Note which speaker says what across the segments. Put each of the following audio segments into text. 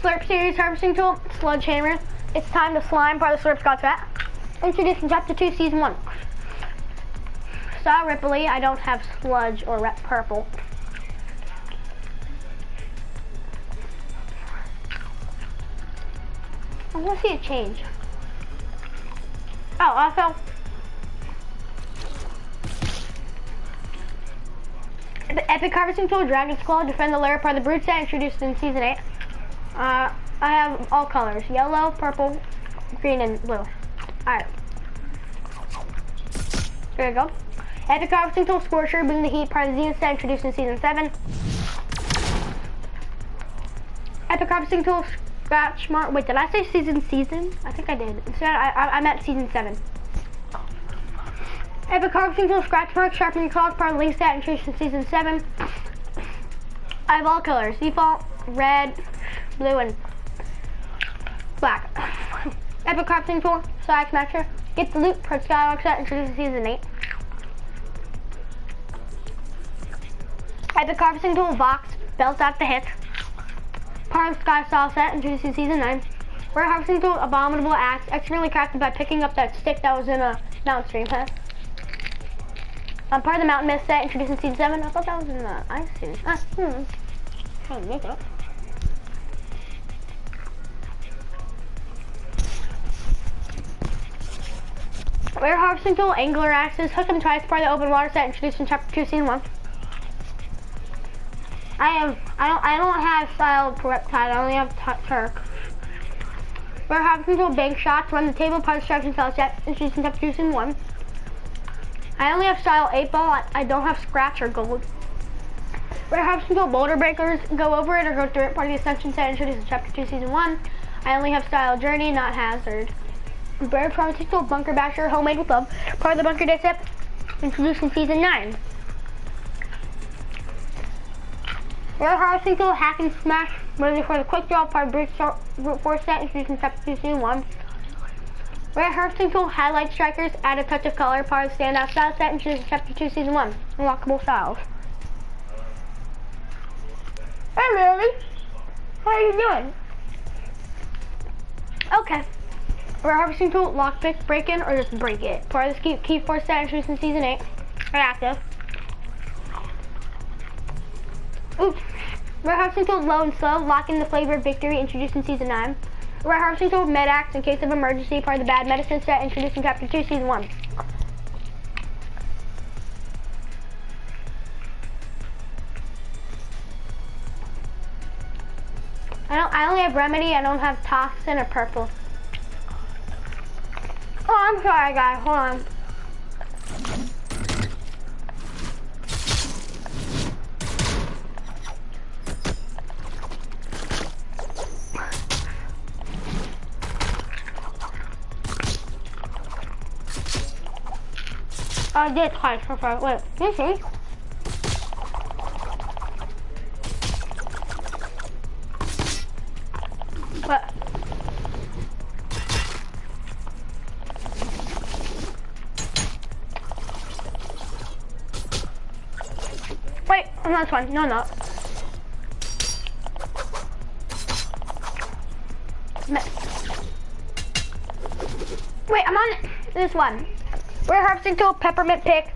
Speaker 1: Slurp series harvesting tool, sledgehammer. It's time to slime part of the Slurp Scott's rat. Introduced in Chapter 2, Season 1. Style Ripley, I don't have sludge or red purple. I want to see a change. Oh, also, the Epic Harvesting Tool, Dragon's Claw, defend the lair part of the brute set introduced in Season 8. I have all colors, yellow, purple, green, and blue. Alright. There we go. Epic Harvesting Tool, Scorcher, bring the heat part of the Zenith set introduced in Season 7. Epic Harvesting Tool, Scratch Mark. Wait, did I say season? I think I did. Instead, I meant Season 7. Epic Harvesting Tool, Scratch Mark, Sharpening Clock, part of the Link set introduced in Season 7. I have all colors, default, red, blue, and black. Epic Harvesting Tool, Side Smasher, get the loot, part Skywalk set introduced in Season 8. Epic Harvesting Tool, Vox, belt out the hit. Part of Sky Style set introduced in Season 9. Rare Harvesting Tool, Abominable Axe, externally crafted by picking up that stick that was in a mountain stream set. Part of the Mountain Mist set introduced in Season 7. I thought that was in the Ice series. Trying to make it up. Rare Harvesting Tool, Angler Axes, Hook and Twice, part of the Open Water set introduced in Chapter 2, Season 1. I don't have style Riptide, I only have Turk. Rare Harvesting Tool, Bank Shots, run the table, part of Destruction Spell set introduced in Chapter 2, Season 1. I only have style 8 ball, I don't have scratch or gold. Rare Harvesting Tool, Boulder Breakers, go over it or go through it, part of the Ascension set introduced in Chapter 2, Season 1. I only have style Journey, not Hazard. Rare Harvesting Tool, Bunker Basher, Homemade with Love, part of the Bunker Day set introduced in Season 9. Rare Harvesting Tool, Hack and Smash, ready for the Quick Draw, part of Brute Force set introduced in Chapter 2, Season 1. Rare Harvesting Tool, Highlight Strikers, add a touch of color, part of Standout Style set introduced in Chapter 2, Season 1. Unlockable styles. Hey Lily, how are you doing? Okay. Rare Harvesting Tool, Lockpick, Break-In, or just Break It. Part of the Key Force set introduced in Season 8. Reactive. Oops. Rare Harvesting Tool, Low and Slow, lock in the flavor of victory, introduced in Season 9. Rare Harvesting Tool, Med Axe, in case of emergency, part of the Bad Medicine set, introduced in Chapter 2, Season 1. I only have Remedy, I don't have Toxin or Purple. Oh, I'm sorry guys, hold on. I did twice for fun. Wait, you see? What? Wait, I'm not this one. No, not. Wait, I'm on this one. Rare Harvesting Tool, Peppermint Pick,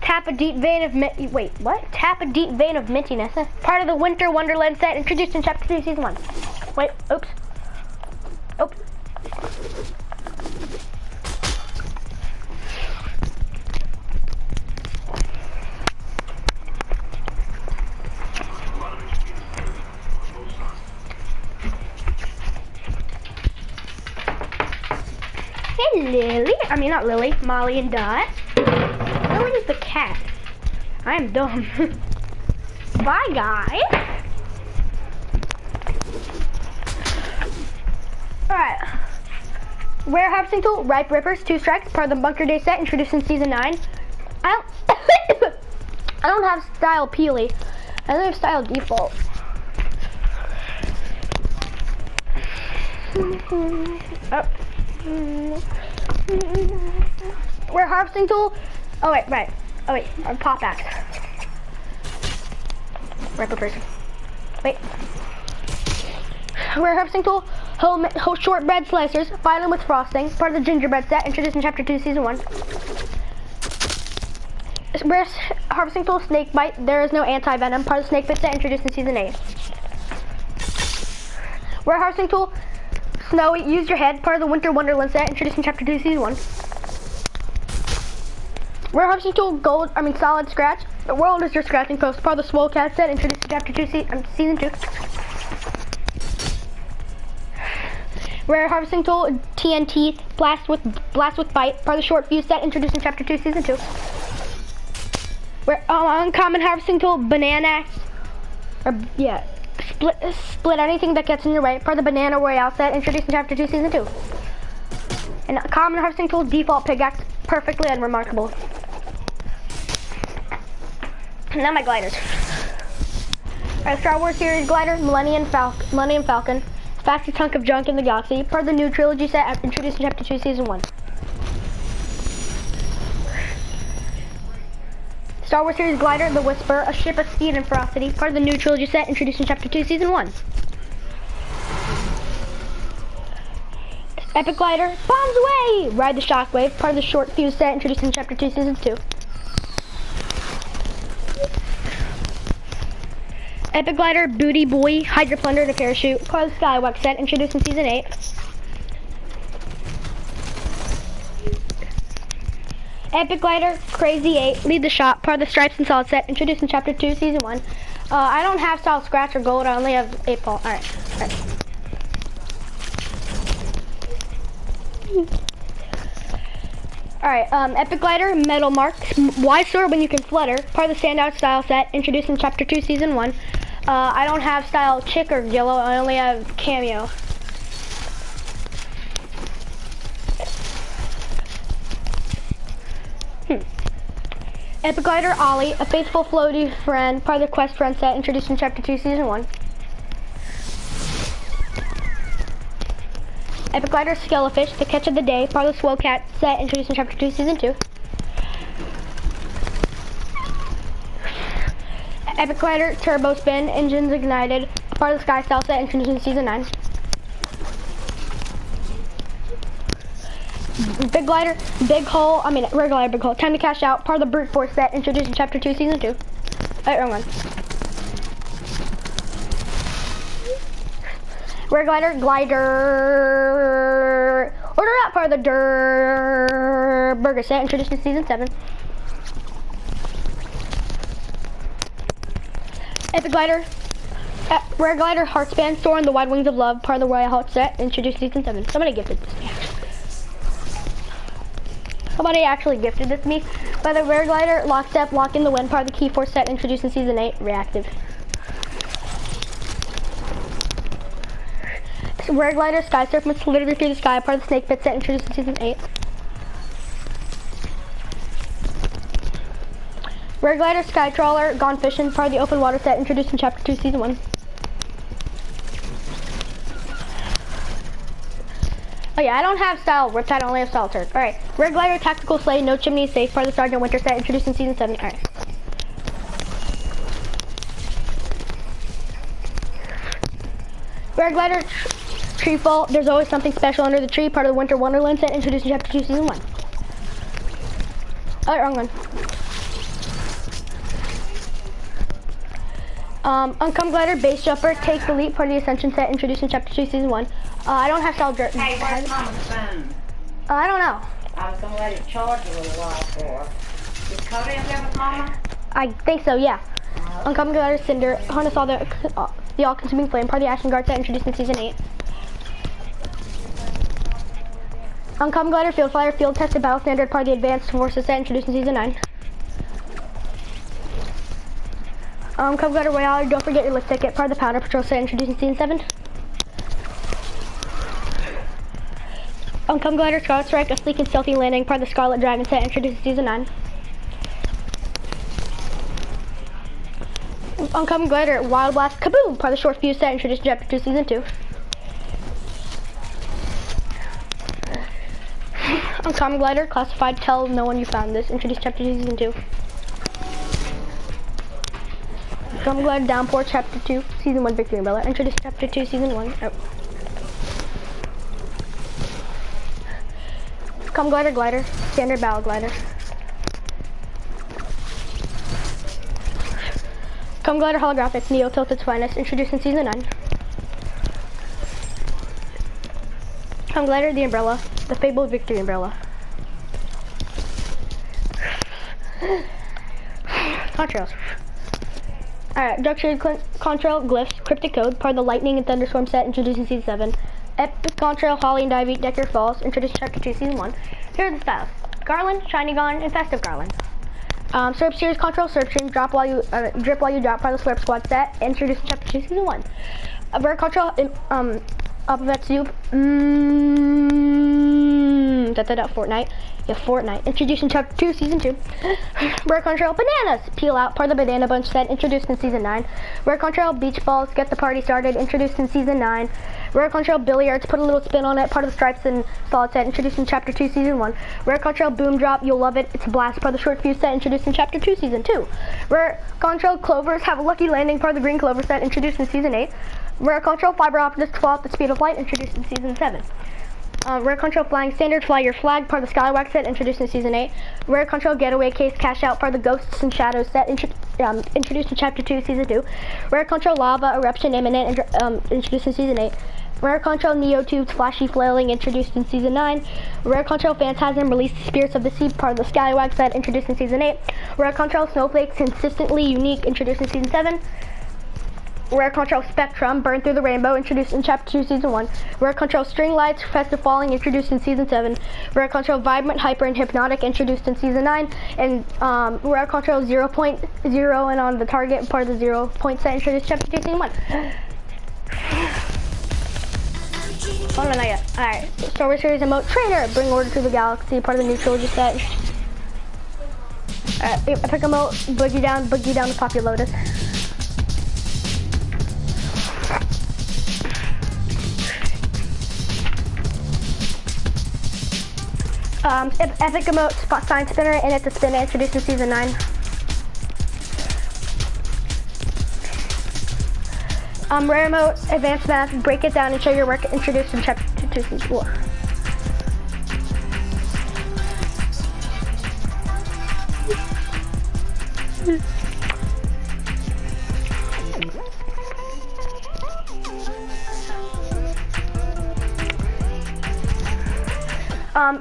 Speaker 1: Tap a Deep Vein of wait, what? Tap a Deep Vein of Mintiness. Part of the Winter Wonderland set introduced in Chapter 2, Season 1. Wait, oops. Oops. Hey Lily, I mean not Lily, Molly and Dot. Lily is the cat. I am dumb. Bye guys. Alright. Rare Harvesting Tool, Ripe Rippers, 2 strikes, part of the Bunker Day set introduced in Season 9. I don't have style Peely. I only have style Default. Oh. Rare Harvesting Tool. Oh wait, right. Oh wait, Pop Axe. Riper person. Wait. Rare harvesting tool, whole shortbread slicers, filing with frosting, part of the gingerbread set, introduced in Chapter 2, Season 1. Rare harvesting tool, snake bite, there is no anti-venom, part of the snake bit set, introduced in Season 8. Rare harvesting tool, snowy, use your head, part of the winter wonderland set, introduced in Chapter 2, Season 1. Rare harvesting tool, solid scratch, the world is your scratching post, part of the swole cat set, introduced in Chapter 2, Season 2. Rare harvesting tool, TNT, blast with bite, part of the short fuse set, introduced in Chapter 2, Season 2. Uncommon harvesting tool, banana axe, split anything that gets in your way, part of the banana royale set, introduced in Chapter 2, Season 2. And common harvesting tool, default pickaxe, perfectly unremarkable. Now my gliders. Alright, Star Wars series glider, Millennium Falcon. Fastest hunk of junk in the galaxy, part of the new trilogy set introduced in Chapter 2, Season 1. Star Wars series glider, the Whisper, a ship of speed and ferocity, part of the new trilogy set introduced in Chapter 2, Season 1. Epic glider, bombs away! Ride the shockwave, part of the short fuse set introduced in Chapter 2, Season 2. Epic glider, booty boy, hydro plunder and a parachute, part of the Skywalk set introduced in Season 8. Epic glider, crazy 8, lead the shot, part of the stripes and solid set introduced in Chapter 2, Season 1. I don't have solid scratch or gold, I only have 8 ball. Alright. Alright, epic glider, metal mark, wide sword when you can flutter, part of the standout style set introduced in Chapter 2, Season 1. I don't have style chick or yellow, I only have cameo. Epic glider, Ollie, a faithful floaty friend, part of the quest friend set introduced in Chapter 2, Season 1. Epic glider, Skelefish, the catch of the day, part of the swole cat set introduced in Chapter 2, Season 2. Epic glider, turbo spin, engines ignited, part of the sky style set introduced in Season 9. Big glider, rare glider, big hole, time to cash out, part of the brute force set introduced in Chapter 2, Season 2. Alright, wrong one. Rare glider, order out, part of the burger set introduced in Season 7. Epic glider, rare glider, heartspan, soar on the wide wings of love, part of the royal heart set introduced in Season 7. Somebody gifted this to me. Somebody actually gifted this to me. By the rare glider, lockstep, lock in the wind, part of the key force set introduced in Season 8, reactive. Rare glider, sky surfing, literally through the sky, part of the snake pit set introduced in Season 8. Rare glider, sky trawler, gone fishing, part of the open water set introduced in Chapter 2, Season 1. Oh yeah, I don't have style Riptide, I only have style Turk. Alright, rare glider, tactical sleigh, no chimney, safe, part of the Sergeant Winter set introduced in Season 7. Alright. Rare glider, tree fall, there's always something special under the tree, part of the Winter Wonderland set introduced in Chapter 2, Season 1. Alright, wrong one. Uncome glider, base jumper, take the leap, part of the Ascension set introduced in Chapter 2, Season 1. I don't have style dirt.
Speaker 2: Hey, where's Mama's phone?
Speaker 1: I don't know.
Speaker 2: I was gonna let it charge a little while for her. Is Kody in there with Mama?
Speaker 1: I think so, yeah. Uncome glider, cinder, harness all the all-consuming flame, part of the Ashen Guard set introduced in Season 8. Uncome glider, field flyer, field tested battle standard, part of the Advanced Forces set introduced in Season 9. Uncome glider, royale, don't forget your lift ticket, part of the Powder Patrol set introduced in Season 7. Uncome glider, Scarlet Strike, a sleek and stealthy landing, part of the Scarlet Dragon set introduced in Season 9. Uncome glider, Wild Blast, kaboom, part of the Short Fuse set introduced in Chapter 2, Season 2. Uncommon glider, classified, tell no one you found this, introduced Chapter 2, Season 2. Come Glider Downpour Chapter 2, Season 1 Victory Umbrella. Introduce Chapter 2, Season 1. Oh. Come Glider Glider, Standard Battle Glider. Come Glider Holographic, Neo Tilted's Finest, introduced in Season 9. Come Glider the Umbrella, the Fabled Victory Umbrella. Contrails. Alright, Dark Shade Contrail Glyphs, Cryptic Code, part of the Lightning and Thunderstorm set, introduced in Season 7. Epic Contrail Holly and Ivy, Deck Your Falls, introduced in Chapter 2, Season 1. Here are the styles. Garland, Shiny Gone, and Festive Garland. Slurp Series Contrail Slurp Stream, Drip While You Drop, part of the Slurp Squad set, introduced in Chapter 2, Season 1. Rare Contrail, Alphabet Soup, Fortnite. Yeah, Fortnite. Introduced in Chapter 2, Season 2. Rare Contrail Bananas, Peel Out, part of the Banana Bunch set, introduced in Season 9. Rare Contrail Beach Balls, Get the Party Started, introduced in Season 9. Rare Contrail Billiards, Put a Little Spin on It, part of the Stripes and Solid set, introduced in Chapter 2, Season 1. Rare Contrail Boom Drop, You'll Love It, It's a Blast, part of the Short Fuse set, introduced in Chapter 2, Season 2. Rare Contrail Clovers, Have a Lucky Landing, part of the Green Clover set, introduced in Season 8. Rare Contrail Fiber Optics, 12 The Speed of Light, introduced in Season 7. Rare Contrail Flying Standard, Fly Your Flag, part of the Skywalk set, introduced in Season 8. Rare Contrail Getaway Case Cash Out, part of the Ghosts and Shadows set, introduced in Chapter 2, Season 2. Rare Contrail Lava Eruption Imminent, introduced in Season 8. Rare Contrail Neo Tubes Flashy Flailing, introduced in Season 9. Rare Contrail Phantasm Release Spirits of the Sea, part of the Skywalk set, introduced in Season 8. Rare Contrail Snowflakes Consistently Unique, introduced in Season 7. Rare Contrail Spectrum, Burn Through the Rainbow, introduced in Chapter 2, Season 1. Rare Contrail String Lights, Festive Falling, introduced in Season 7. Rare Contrail Vibrant, Hyper, and Hypnotic, introduced in Season 9. And Rare Contrail 0.0 and On the Target, part of the 0 point set, introduced in Chapter 2, Season 1. Oh, no, not yet. Alright, Star Wars Series Emote Trainer, Bring Order to the Galaxy, part of the new trilogy set. Epic Emote, Boogie Down to Pop Your Lotus. Epic Emote, Sign Spinner, and It's a Spinner, introduced in Season 9. Rare Emote, Advanced Math, Break It Down and Show Your Work, introduced in Chapter 2, Season 4.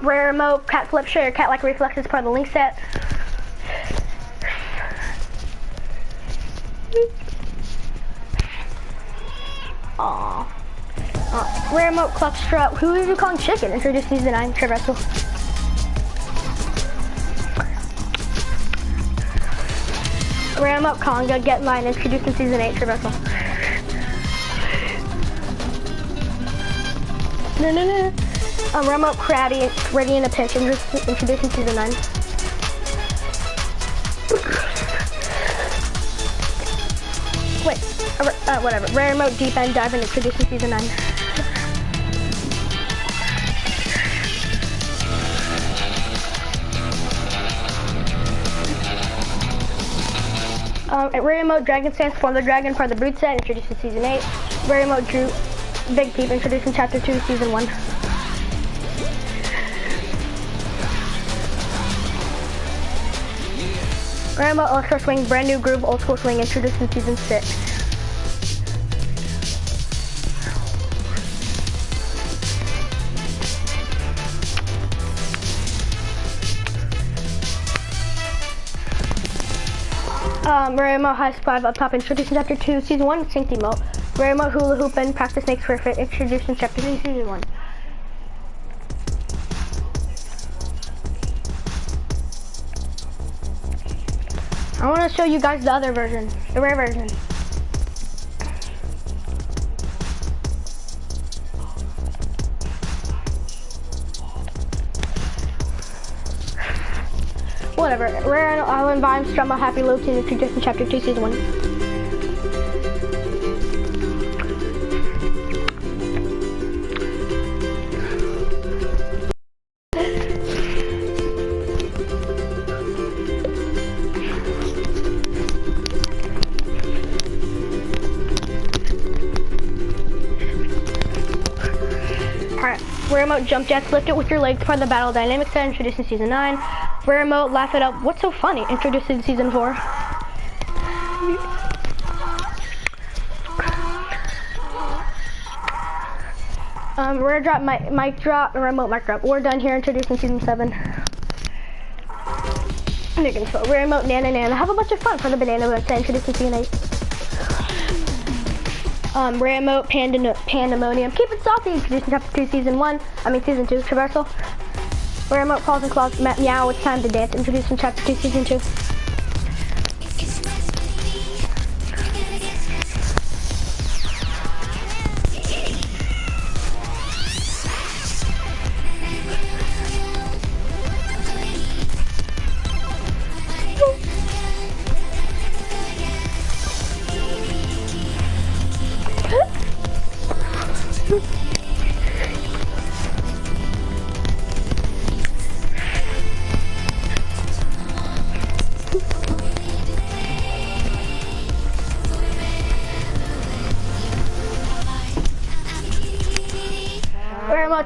Speaker 1: Rare Emote, Cat Flip, Show Your Cat-like reflexes, part of the Link set. Aww. Rare Emote, Cluck Strut, who are you calling Chicken? Introduced Season 9, Traversal. Rare Emote, Conga, Get in Line, introduced in Season 8, Traversal. No. Rare Emote, Crabby, Ready in a Pinch, introduced in Season 9. Wait, whatever. Rare Emote, Deep End Dive, introduced in Season 9. Rare Emote, Dragon Stance, Form the Dragon, part of the Brood set, introduced in Season 8. Rare Emote, Drew, Big Peep, introduced in Chapter 2, Season 1. Rare Emote, Electro Swing, Brand New Groove, Old School Swing, introduced in Season 6. Rare Emote, High Squad, Up Top, introduced in Chapter 2, Season 1, Synced Emote. Rare Emote, Hula Hoopin', Practice Makes Perfect, introduced in Chapter 3, Season 1. I want to show you guys the other version, the rare version. Whatever. Rare Island Vibes, Strumma, Happy Loops, and introduced in Chapter 2, Season 1. mode, jump jets, lift it with your legs, part of the battle dynamic set, introduced in season 9. Rare mode, laugh it up, what's so funny, introduced in season 4. Rare drop, mic drop, remote mic drop. We're done here, introduced in season 7. Rare mode, nana nana. Have a bunch of fun for the banana boat set, introduced in season 8. Rare mode, pandemonium. Keep it salty, introduced in chapter 2, season 1. Season 2, traversal. Rare mode, paws and claws, meow, it's time to dance, introduced in chapter 2, season 2.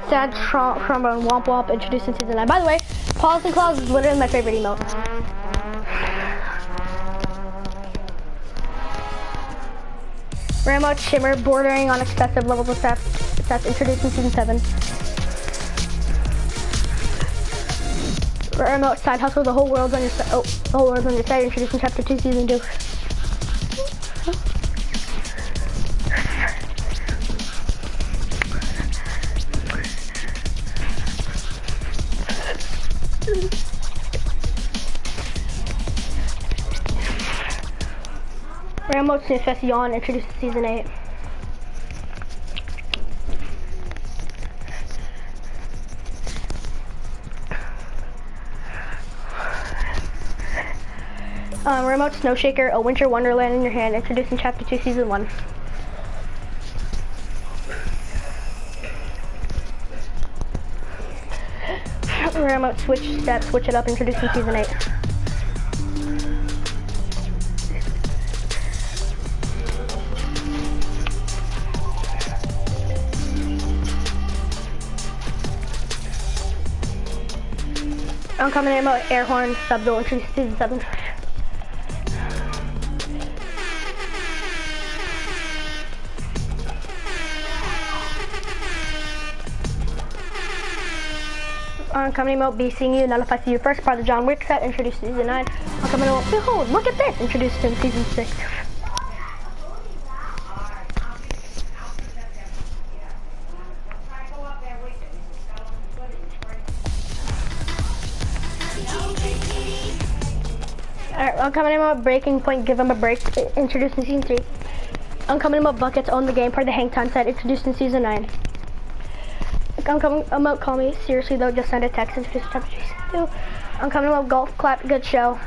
Speaker 1: Sad trombone womp womp, introduced in season 9. By the way, paws and claws is literally my favorite emote. Rare mode, shimmer, bordering on excessive levels of theft. That's introduced in season 7. Rare mode, side hustle, the whole world's on your side. Oh, the whole world's on your side, introduced in chapter 2, season 2. Rambo Sniffest Yawn, introduced in season 8. Remote Snow Shaker, a winter wonderland in your hand, introduced in chapter 2, season 1. Remote Switch Step, switch it up, introduced in season 8. Uncommon ammo, air horn, subdual, introduced in season 7. Uncommon mode, be seeing you, not if I see you first, part of the John Wick set, introduced in season 9. Uncommon mode, behold, look at this, introduced in season 6. Alright, uncommon mode, breaking point, give him a break, introduced in season 3. Uncommon mode, buckets, own the game, part of the hang time set, introduced in season 9. Uncommon emote, call me. Seriously though, just send a text into chapter 2. Uncommon emote, golf clap, good show.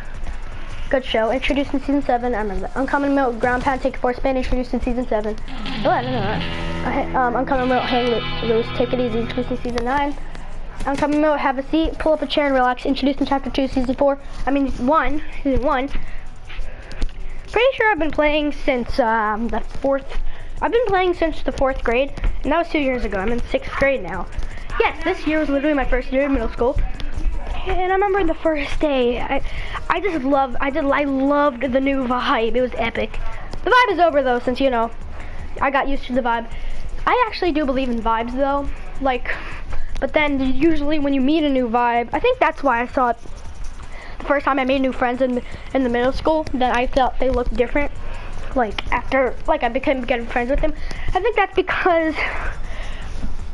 Speaker 1: Good show. Introduced in season 7. I remember that. Uncommon emote, ground pound, take a force spin, introduced in season 7. Oh, I don't know that. Uncommon emote, hang loose, take it easy, introduced in season 9. Uncommon emote, have a seat, pull up a chair and relax, introduced in chapter 2, season 4. Season 1. Pretty sure I've been playing since I've been playing since the 4th grade, and that was 2 years ago. I'm in 6th grade now. Yes, this year was literally my first year in middle school. And I remember the first day, I loved the new vibe. It was epic. The vibe is over though, since, you know, I got used to the vibe. I actually do believe in vibes though. Like, but then usually when you meet a new vibe, I think that's why I saw it the first time I made new friends in the middle school, then I felt they looked different. Like after, like I became getting friends with him. I think that's because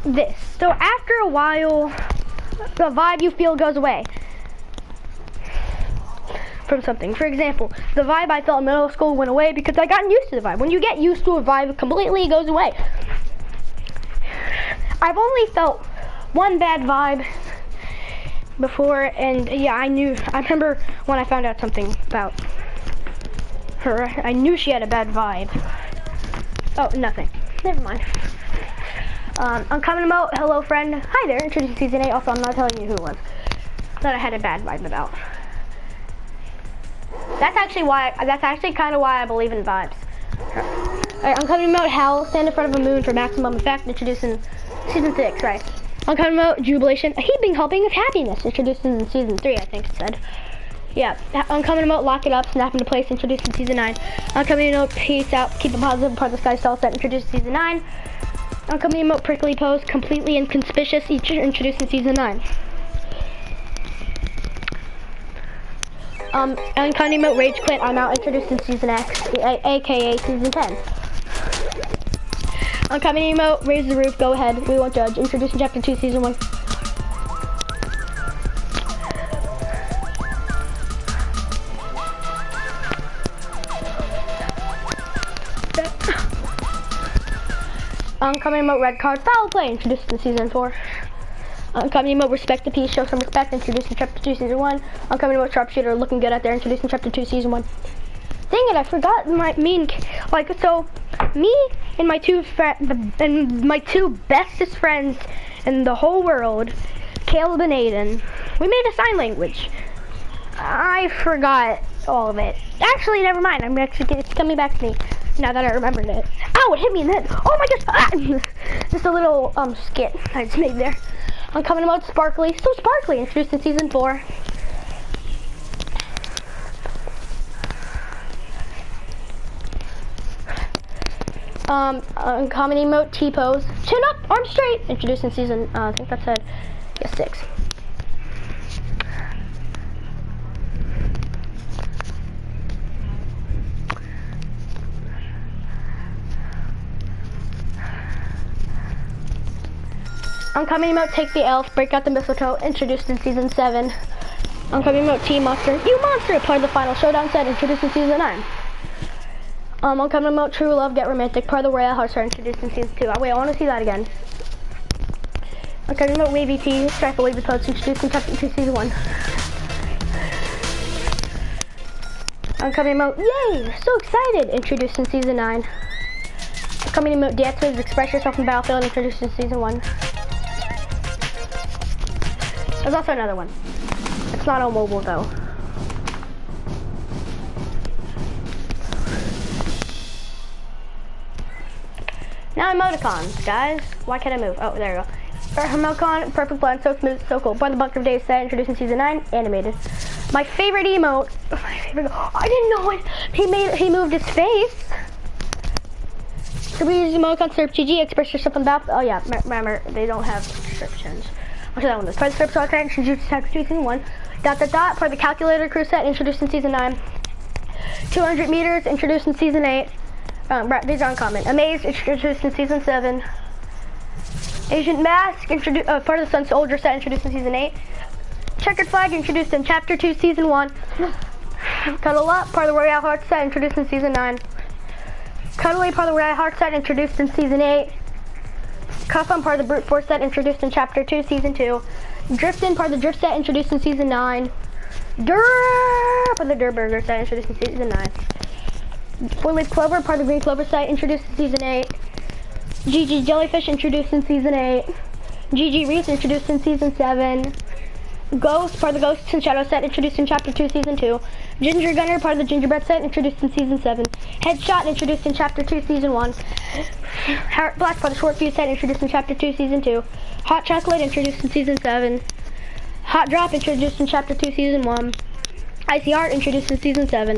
Speaker 1: this. So after a while, the vibe you feel goes away from something. For example, the vibe I felt in middle school went away because I got used to the vibe. When you get used to a vibe completely, it goes away. I've only felt one bad vibe before, and yeah, I remember when I found out something about her, I knew she had a bad vibe. Oh, nothing. Never mind. Uncommon emote, hello friend. Hi there, introducing season 8. Also, I'm not telling you who it was that I had a bad vibe about. That's actually kind of why I believe in vibes. Alright, uncommon emote, howl, stand in front of a moon for maximum effect, introducing season 6, right? Uncommon emote, Jubilation, a heaping helping of happiness, introduced in season 3, I think it said. Yeah, uncommon emote, Lock It Up, Snap Into Place, introduced in season 9. Uncommon emote, Peace Out, Keep It Positive, Part of the Sky Stall set, introduced in season 9. Uncommon emote, Prickly Pose, Completely Inconspicuous, introduced in season 9. Uncommon emote, Rage Quit, I'm Out, introduced in season X, aka season 10. Uncommon emote, Raise the Roof, Go Ahead, We Won't Judge, introduced in chapter 2, season 1. Uncommon emote, Red Card, Foul Play, introduced in season 4. Uncommon emote, Respect the Peace, Show Some Respect, introduced in chapter 2, season 1. Uncommon emote, Sharpshooter, Looking Good Out There, introduced in chapter 2, season 1. Dang it, I forgot me and my two bestest friends in the whole world, Caleb and Aiden, we made a sign language. I forgot all of it. Actually, never mind. It's coming back to me now that I remembered it. Ow, it hit me in the head. Oh my gosh. Ah! Just a little skit I just made there. Uncommon emote, Sparkly. So Sparkly, introduced in season 4. Uncommon emote, T-pose, Chin Up, Arms Straight, introduced in season, I think that said, 6. Uncommon emote, Take the Elf, Break Out the Mistletoe, introduced in season 7. Uncommon emote, Team Monster, You Monster, part of the final showdown set, introduced in season 9. Uncommon emote, True Love, Get Romantic, part of the Royale Hearts are introduced in season 2. Oh, wait, I want to see that again. Uncommon emote, Wavy T, Strike the Wavy Post, introduced in chapter 2, season 1. Uncommon emote, Yay! So excited, introduced in season 9. Uncommon emote, Deactivate, Express Yourself in Battlefield, introduced in season 1. There's also another one. It's not on mobile though. Now emoticons, guys. Why can't I move? Oh, there we go. Emoticon, Perfect Blend, so smooth, so cool. By the Bunker of Days set, introduced in season 9, animated. My favorite emote. I didn't know it. He moved his face. So we use emoticon, Surf GG, Express Yourself in Battle. Oh yeah, remember they don't have descriptions. I'll show that one. Part of the script set, introduced in chapter 2, season 1. Dot dot dot, part of the Calculator Crew set, introduced in season 9. 200 meters, introduced in season 8. These are uncommon. Amaze, introduced in season 7. Agent Mask, part of the Sun Soldier set, introduced in season 8. Checkered Flag, introduced in chapter 2, season 1. Cuddle Up, part of the Royale Hearts set, introduced in season 9. Cuddly, part of the Royale Hearts set, introduced in season 8. Cuff On, part of the Brute Force set, introduced in chapter 2, season 2. Driftin, part of the Drift set, introduced in season 9. Part of the Durburger set, introduced in season 9. Four-Leaf Clover, part of the Green Clover set, introduced in season 8. GG Jellyfish, introduced in season 8. GG Reese, introduced in season 7. Ghost, part of the Ghosts and Shadows set, introduced in chapter 2, season 2. Ginger Gunner, part of the Gingerbread set, introduced in season 7. Headshot, introduced in chapter 2, season 1. Heart Black, part of the Short Fuse set, introduced in chapter 2, season 2. Hot Chocolate, introduced in season 7. Hot Drop, introduced in chapter 2, season 1. Icy Heart, introduced in season 7.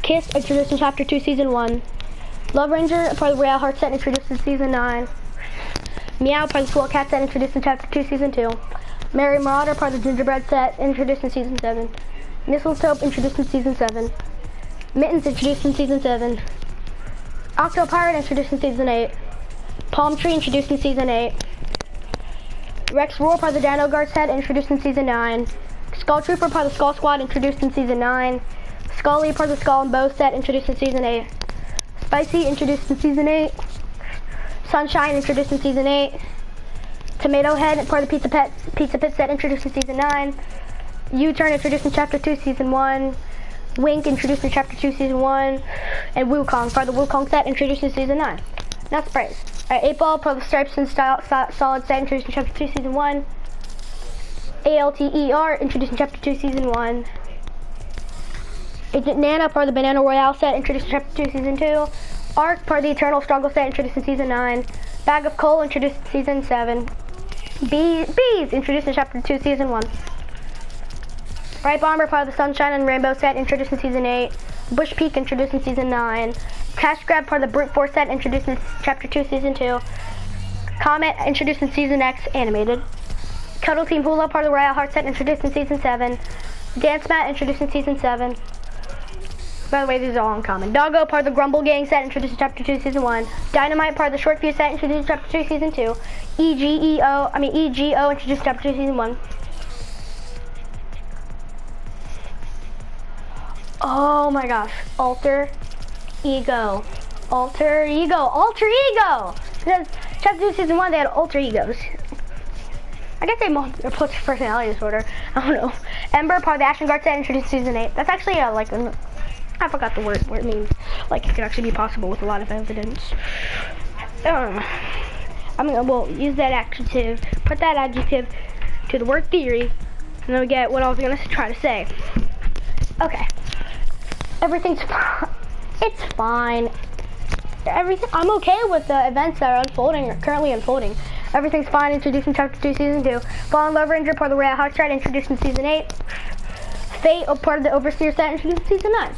Speaker 1: Kiss, introduced in chapter 2, season 1. Love Ranger, part of the Royale Heart set, introduced in season 9. Meow, part of the Swirl Cat set, introduced in chapter 2, season 2. Mary Marauder, part of the Gingerbread set, introduced in season 7. Mistletoe, introduced in season 7. Mittens, introduced in season 7. Octo Pirate, introduced in season 8. Palm Tree, introduced in season 8. Rex Roar, part of the Dino Guard set, introduced in season 9. Skull Trooper, part of the Skull Squad, introduced in season 9. Scully, part of the Skull and Bow set, introduced in season 8. Spicy, introduced in season 8. Sunshine, introduced in season 8. Tomato Head, part of the Pizza Pit set, introduced in season 9. U-Turn, introduced in chapter 2, season 1. Wink, introduced in chapter 2, season 1. And Wukong, part of the Wukong set, introduced in season 9. Now sprays. 8 Ball, part of the Stripes and Solid set, introduced in chapter 2, season 1. ALTER, introduced in chapter 2, season 1. Agent Nana, part of the Banana Royale set, introduced in chapter 2, season 2. Arc, part of the Eternal Struggle set, introduced in season 9. Bag of Coal, introduced in season 7. Bees, introduced in Chapter 2, Season 1. Bright Bomber, part of the Sunshine and Rainbow set, introduced in Season 8. Bush Peak, introduced in Season 9. Cash Grab, part of the Brute Force set, introduced in Chapter 2, Season 2. Comet, introduced in Season X, animated. Cuddle Team Hula, part of the Royale Heart set, introduced in Season 7. Dance Mat, introduced in Season 7. By the way, these are all uncommon. Doggo, part of the Grumble Gang set, introduced in Chapter 2, Season 1. Dynamite, part of the Short Fuse set, introduced in Chapter 2, Season 2. EGO, introduced in Chapter 2, Season 1. Oh my gosh, Alter Ego. Because Chapter 2, Season 1, they had alter egos. I guess they put personality disorder. I don't know. Ember, part of the Action Guard set, introduced in Season 8. That's actually I forgot the word, what it means. Like, it could actually be possible with a lot of evidence. We'll use that adjective, put that adjective to the word theory, and then we get what I was gonna try to say. Okay. Everything's fine. It's fine. I'm okay with the events that are currently unfolding. Everything's fine, introduced in Chapter 2, Season 2. Fallen Love Ranger, part of the Royale Heart set, introduced in Season 8. Fate, part of the Overseer set, introduced in Season 9.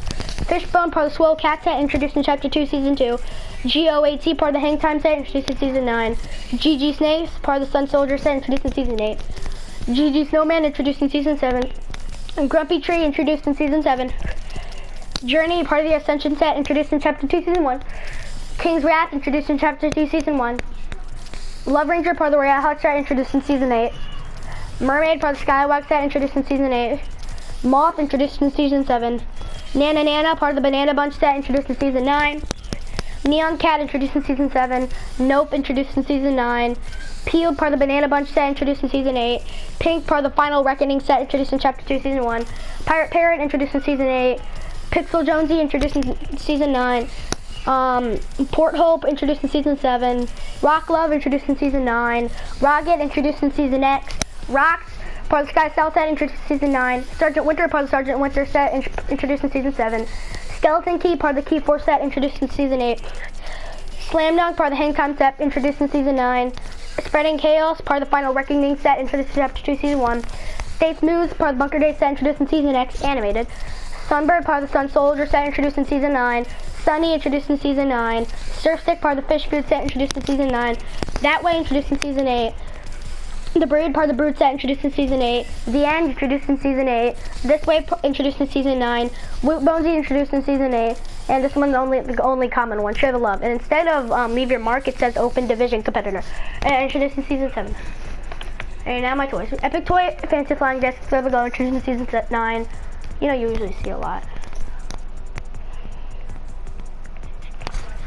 Speaker 1: Fishbone, part of the Swole Cat set, introduced in Chapter 2, Season 2. GOAT, part of the Hang Time set, introduced in Season 9. GG Snakes, part of the Sun Soldier set, introduced in Season 8. GG Snowman, introduced in Season 7. And Grumpy Tree, introduced in Season 7. Journey, part of the Ascension set, introduced in Chapter 2, Season 1. King's Wrath, introduced in Chapter 2, Season 1. Love Ranger, part of the Royale Heart set, introduced in Season 8. Mermaid, part of the Skywalk set, introduced in Season 8. Moth, introduced in Season 7. Nana, part of the Banana Bunch set, introduced in Season 9. Neon Cat, introduced in Season 7. Nope, introduced in Season 9. Peel, part of the Banana Bunch set, introduced in Season 8. Pink, part of the Final Reckoning set, introduced in Chapter 2, Season 1. Pirate Parrot, introduced in Season 8. Pixel Jonesy, introduced in Season 9. Port Hope, introduced in Season 7. Rock Love, introduced in Season 9. Rocket, introduced in Season X. Rocks, part of the Sky Cell set, introduced in Season 9. Sergeant Winter, part of the Sergeant Winter set, introduced in Season 7. Skeleton Key, part of the Key Force set, introduced in Season 8. Slam Dunk, part of the Hang Time set, introduced in Season 9. Spreading Chaos, part of the Final Reckoning set, introduced in Chapter 2, Season 1. States News, part of the Bunker Day set, introduced in Season X, animated. Sunbird, part of the Sun Soldier set, introduced in Season 9. Sunny, introduced in Season 9. Surfstick, part of the Fish Food set, introduced in Season 9. That Way, introduced in Season 8. The Brood, part of the Brood set, introduced in Season 8. The End, introduced in Season 8. This Way, introduced in Season 9. Woot Bonesy, introduced in Season 8. And this one's the only common one, Share the Love. And instead of Leave Your Mark, it says Open Division Competitor. And introduced in Season 7. And now my toys. Epic Toy, Fancy Flying Disc, Throw the Go, introduced in Season 9. You know, you usually see a lot.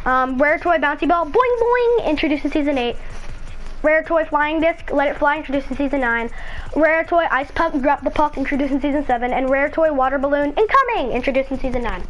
Speaker 1: Rare Toy Bouncy Ball, Boing Boing, introduced in Season 8. Rare Toy Flying Disc, Let It Fly, introduced in Season 9. Rare Toy Ice Puck, Drop the Puck, introduced in Season 7. And Rare Toy Water Balloon, Incoming, introduced in Season 9.